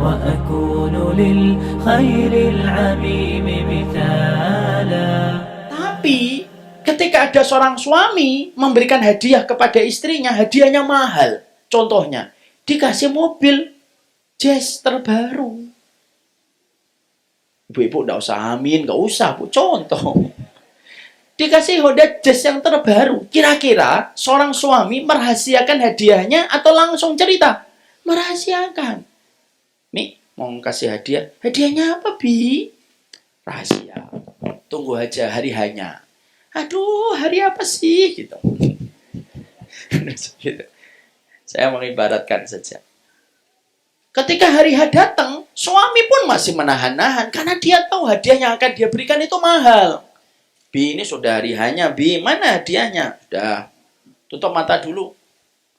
وأكون للخير العميم مثالا. Tapi ketika ada seorang suami memberikan hadiah kepada istrinya, hadiahnya mahal. Contohnya, dikasih mobil jazz terbaru. Ibu-ibu nggak usah amin, nggak usah, Bu. Contoh. Dikasih Honda Jazz yang terbaru. Kira-kira seorang suami merahasiakan hadiahnya atau langsung cerita? Merahasiakan. Mi, mau kasih hadiah. Hadiahnya apa, Bi? Rahasia. Tunggu aja hari hanya. Aduh, hari apa sih? Gitu. Saya mengibaratkan saja. Ketika hari H datang, suami pun masih menahan-nahan. Karena dia tahu hadiah yang akan dia berikan itu mahal. Bi, ini sudah hari hanya. Bi, mana hadiahnya? Udah, tutup mata dulu.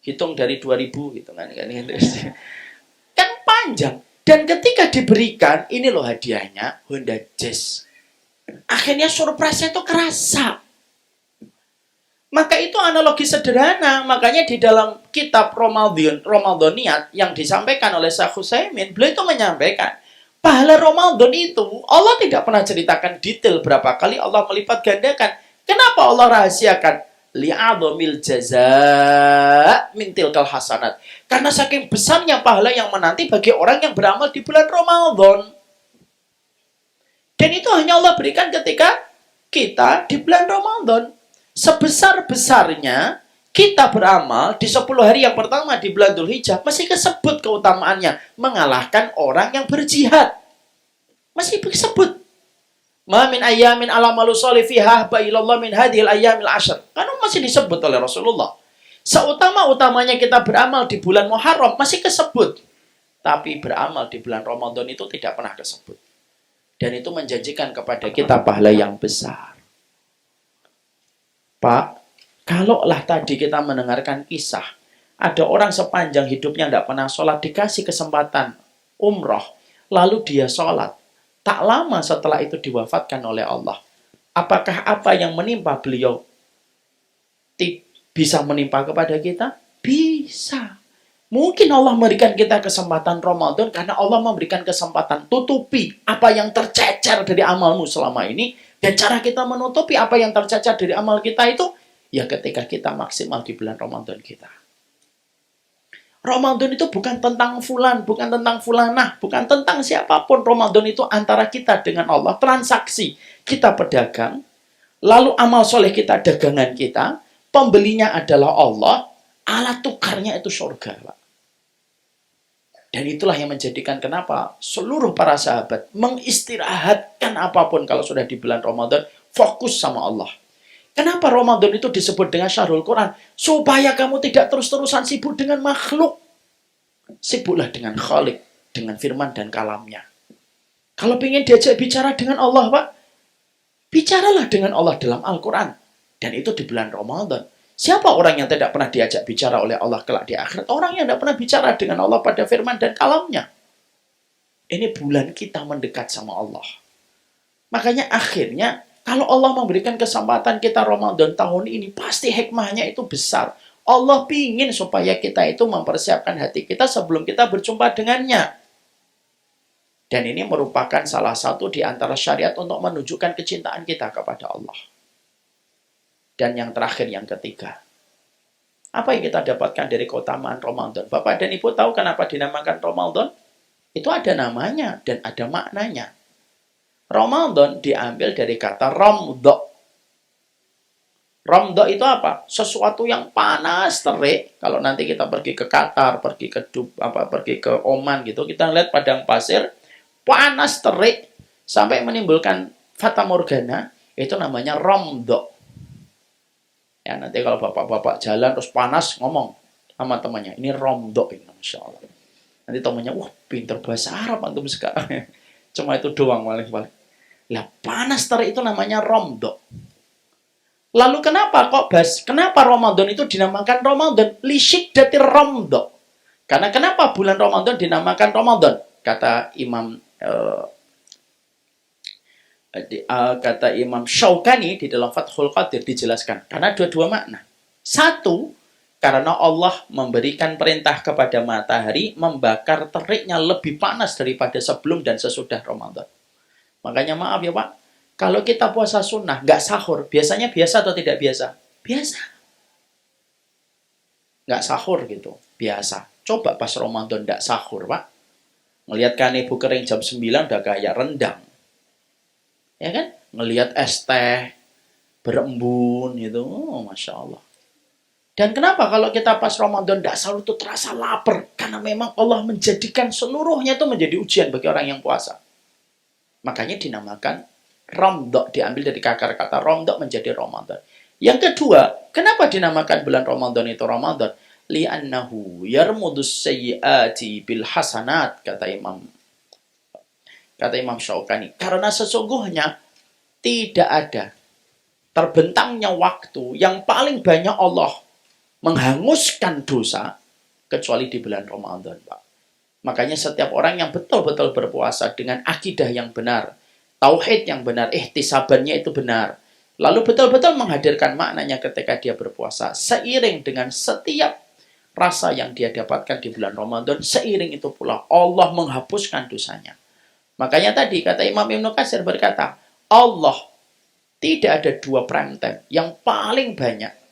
Hitung dari 2000 gitu kan. Kan panjang. Dan ketika diberikan, ini loh hadiahnya, Honda Jazz. Akhirnya surprise-nya itu kerasa. Maka itu analogi sederhana. Makanya di dalam kitab Ramadhaniyat yang disampaikan oleh Syekh Utsaimin, beliau itu menyampaikan, pahala Ramadan itu, Allah tidak pernah ceritakan detail berapa kali Allah melipat gandakan. Kenapa Allah rahasiakan? Li'adhamil jaza' min tilkal hasanat. Karena saking besarnya pahala yang menanti bagi orang yang beramal di bulan Ramadan. Dan itu hanya Allah berikan ketika kita di bulan Ramadan. Sebesar-besarnya kita beramal di 10 hari yang pertama di bulan Dzulhijjah, masih kesebut keutamaannya. Mengalahkan orang yang berjihad. Masih disebut. Ma min ayyamin alamalu sholih fiha bailallah min hadhil ayyamil ashr. Karena masih disebut oleh Rasulullah. Seutama-utamanya kita beramal di bulan Muharram masih kesebut. Tapi beramal di bulan Ramadan itu tidak pernah kesebut. Dan itu menjanjikan kepada kita pahala yang besar. Pak, kalaulah tadi kita mendengarkan kisah, ada orang sepanjang hidupnya tidak pernah sholat, dikasih kesempatan umroh, lalu dia sholat. Tak lama setelah itu diwafatkan oleh Allah. Apakah apa yang menimpa beliau bisa menimpa kepada kita? Bisa. Mungkin Allah memberikan kita kesempatan Ramadan karena Allah memberikan kesempatan tutupi apa yang tercecer dari amalmu selama ini. Dan cara kita menutupi apa yang tercecer dari amal kita itu, ya ketika kita maksimal di bulan Ramadan kita. Ramadan itu bukan tentang fulan, bukan tentang fulanah, bukan tentang siapapun. Ramadan itu antara kita dengan Allah, transaksi. Kita pedagang, lalu amal soleh kita dagangan kita, pembelinya adalah Allah, alat tukarnya itu surga, Pak. Dan itulah yang menjadikan kenapa seluruh para sahabat mengistirahatkan apapun kalau sudah di bulan Ramadan, fokus sama Allah. Kenapa Ramadan itu disebut dengan Syahrul Quran? Supaya kamu tidak terus-terusan sibuk dengan makhluk. Sibuklah dengan Khalik, dengan firman dan kalamnya. Kalau ingin diajak bicara dengan Allah, Pak, bicaralah dengan Allah dalam Al-Quran. Dan itu di bulan Ramadan. Siapa orang yang tidak pernah diajak bicara oleh Allah kelak di akhirat? Orang yang tidak pernah bicara dengan Allah pada firman dan kalamnya. Ini bulan kita mendekat sama Allah. Makanya akhirnya, kalau Allah memberikan kesempatan kita Ramadan tahun ini, pasti hikmahnya itu besar. Allah ingin supaya kita itu mempersiapkan hati kita sebelum kita berjumpa dengannya. Dan ini merupakan salah satu di antara syariat untuk menunjukkan kecintaan kita kepada Allah. Dan yang terakhir, yang ketiga. Apa yang kita dapatkan dari keutamaan Ramadan? Bapak dan Ibu tahu kenapa dinamakan Ramadan? Itu ada namanya dan ada maknanya. Ramadan diambil dari kata Ramdo. Ramdo itu apa? Sesuatu yang panas terik. Kalau nanti kita pergi ke Qatar, pergi ke Oman gitu, kita lihat padang pasir panas terik sampai menimbulkan fata morgana, itu namanya Ramdo. Ya, nanti kalau bapak-bapak jalan terus panas ngomong sama temannya, ini Ramdo ini, Masya Allah. Nanti temannya, wah pinter bahasa Arab antum sekarang. Cuma itu doang paling-paling. Lah panas terik itu namanya Ramdo. Lalu kenapa Ramadan itu dinamakan Ramadan? Lisyiddatir Ramdo. Karena kenapa bulan Ramadan dinamakan Ramadan? Kata Imam Syaukani di dalam Fathul Qadir dijelaskan. Karena dua-dua makna. Satu, Karena Allah memberikan perintah kepada matahari membakar teriknya lebih panas daripada sebelum dan sesudah Ramadan. Makanya maaf ya Pak, kalau kita puasa sunnah, nggak sahur, biasanya biasa atau tidak biasa? Biasa. Nggak sahur gitu, biasa. Coba pas Ramadan nggak sahur Pak. Ngelihat kanebo kering jam 9 udah kayak rendang. Ya kan? Ngelihat es teh berembun gitu, oh, Masya Allah. Dan kenapa kalau kita pas Ramadan tidak sahur itu terasa lapar? Karena memang Allah menjadikan seluruhnya itu menjadi ujian bagi orang yang puasa. Makanya dinamakan Ramdok, diambil dari akar kata Ramdok menjadi Ramadan. Yang kedua, kenapa dinamakan bulan Ramadan itu Ramadan? Li'annahu yarmudus sayyiati bil hasanat, kata Imam Syaukani. Karena sesungguhnya tidak ada terbentangnya waktu yang paling banyak Allah menghanguskan dosa kecuali di bulan Ramadan, Pak. Makanya setiap orang yang betul-betul berpuasa dengan akidah yang benar, tauhid yang benar, ihtisabannya itu benar, lalu betul-betul menghadirkan maknanya ketika dia berpuasa, seiring dengan setiap rasa yang dia dapatkan di bulan Ramadan, seiring itu pula Allah menghapuskan dosanya. Makanya tadi kata Imam Ibnu Katsir berkata, Allah tidak ada dua prime time yang paling banyak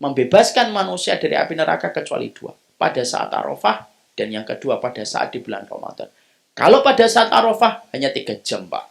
membebaskan manusia dari api neraka kecuali dua. Pada saat Arafah dan yang kedua pada saat di bulan Ramadan. Kalau pada saat Arafah hanya 3 jam, Pak.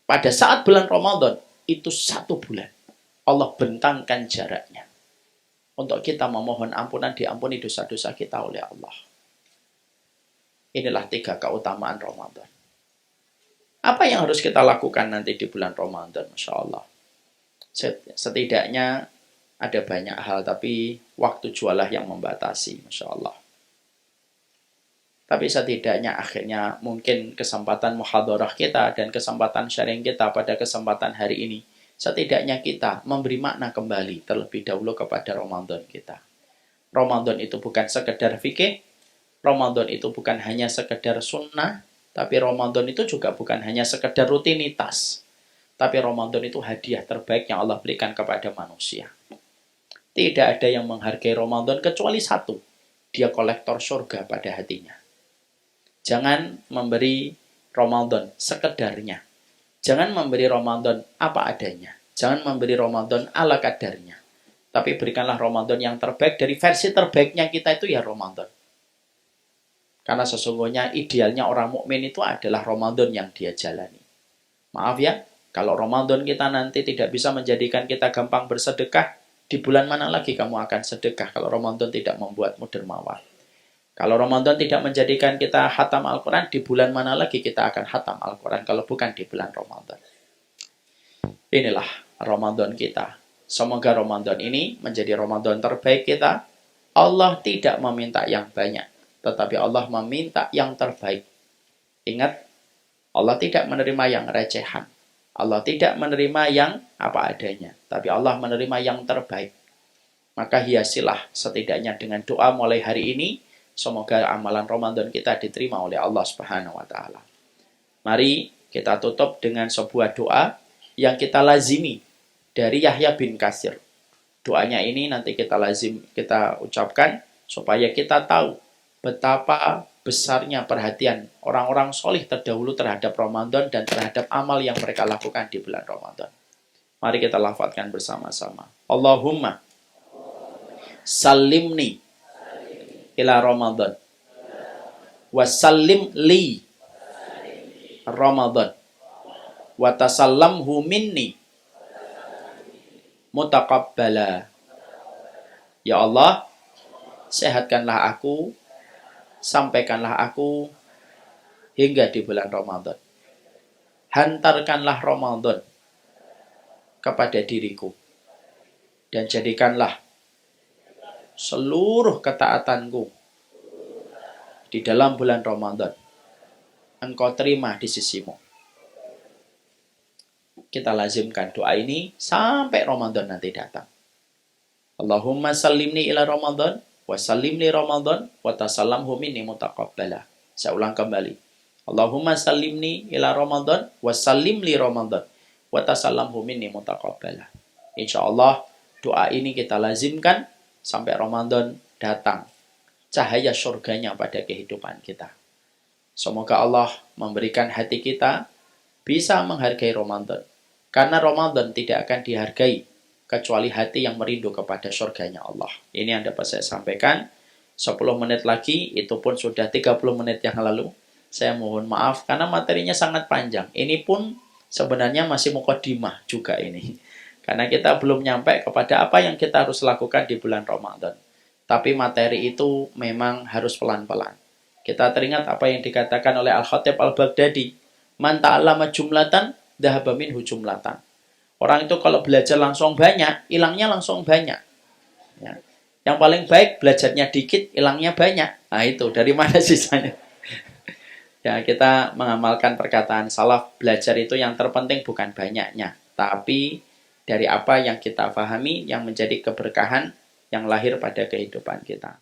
Pada saat bulan Ramadan itu 1 bulan. Allah bentangkan jaraknya. Untuk kita memohon ampunan, diampuni dosa-dosa kita oleh Allah. Inilah 3 keutamaan Ramadan. Apa yang harus kita lakukan nanti di bulan Ramadan? Masya Allah. Setidaknya ada banyak hal, tapi waktu jualah yang membatasi, Masya Allah. Tapi setidaknya akhirnya mungkin kesempatan muhadarah kita dan kesempatan sharing kita pada kesempatan hari ini, setidaknya kita memberi makna kembali terlebih dahulu kepada Ramadan kita. Ramadan itu bukan sekedar fikih, Ramadan itu bukan hanya sekedar sunnah, tapi Ramadan itu juga bukan hanya sekedar rutinitas. Tapi Ramadan itu hadiah terbaik yang Allah berikan kepada manusia. Tidak ada yang menghargai Ramadan kecuali satu. Dia kolektor surga pada hatinya. Jangan memberi Ramadan sekedarnya. Jangan memberi Ramadan apa adanya. Jangan memberi Ramadan ala kadarnya. Tapi berikanlah Ramadan yang terbaik. Dari versi terbaiknya kita itu ya Ramadan. Karena sesungguhnya idealnya orang mukmin itu adalah Ramadan yang dia jalani. Maaf ya, kalau Ramadan kita nanti tidak bisa menjadikan kita gampang bersedekah, di bulan mana lagi kamu akan sedekah kalau Ramadan tidak membuatmu dermawan? Kalau Ramadan tidak menjadikan kita hatam Al-Quran, di bulan mana lagi kita akan hatam Al-Quran kalau bukan di bulan Ramadan? Inilah Ramadan kita. Semoga Ramadan ini menjadi Ramadan terbaik kita. Allah tidak meminta yang banyak, tetapi Allah meminta yang terbaik. Ingat, Allah tidak menerima yang recehan. Allah tidak menerima yang apa adanya, tapi Allah menerima yang terbaik. Maka hiasilah setidaknya dengan doa mulai hari ini, semoga amalan Ramadan kita diterima oleh Allah Subhanahu wa taala. Mari kita tutup dengan sebuah doa yang kita lazimi dari Yahya bin Katsir. Doanya ini nanti kita ucapkan supaya kita tahu betapa besarnya perhatian orang-orang solih terdahulu terhadap Ramadan dan terhadap amal yang mereka lakukan di bulan Ramadan. Mari kita lafadzkan bersama-sama. Allahumma salimni ila Ramadan wa sallim li Ramadan wa tasallamhu minni mutaqabbala. Ya Allah, sehatkanlah aku, sampaikanlah aku hingga di bulan Ramadan. Hantarkanlah Ramadan kepada diriku. Dan jadikanlah seluruh ketaatanku di dalam bulan Ramadan Engkau terima di sisimu. Kita lazimkan doa ini sampai Ramadan nanti datang. Allahumma sallimni ila Ramadan wa sallim li Ramadan wa tasallamhu minni mutaqabbala. Saya ulang kembali. Allahumma sallimni ila Ramadan wa sallim li Ramadan wa tasallamhu minni mutaqabbala. Insyaallah doa ini kita lazimkan sampai Ramadan datang. Cahaya surganya pada kehidupan kita. Semoga Allah memberikan hati kita bisa menghargai Ramadan. Karena Ramadan tidak akan dihargai kecuali hati yang merindu kepada surganya Allah. Ini yang dapat saya sampaikan. 10 menit lagi, itu pun sudah 30 menit yang lalu. Saya mohon maaf karena materinya sangat panjang. Ini pun sebenarnya masih mukadimah juga ini. Karena kita belum nyampe kepada apa yang kita harus lakukan di bulan Ramadan. Tapi materi itu memang harus pelan-pelan. Kita teringat apa yang dikatakan oleh Al-Khatib Al-Baghdadi. Man ta'allama jumlatan, dhahaba minhu jumlatan. Orang itu kalau belajar langsung banyak, hilangnya langsung banyak. Ya. Yang paling baik belajarnya dikit, hilangnya banyak. Nah itu, dari mana sisanya? Ya, kita mengamalkan perkataan salaf, belajar itu yang terpenting bukan banyaknya. Tapi dari apa yang kita pahami yang menjadi keberkahan yang lahir pada kehidupan kita.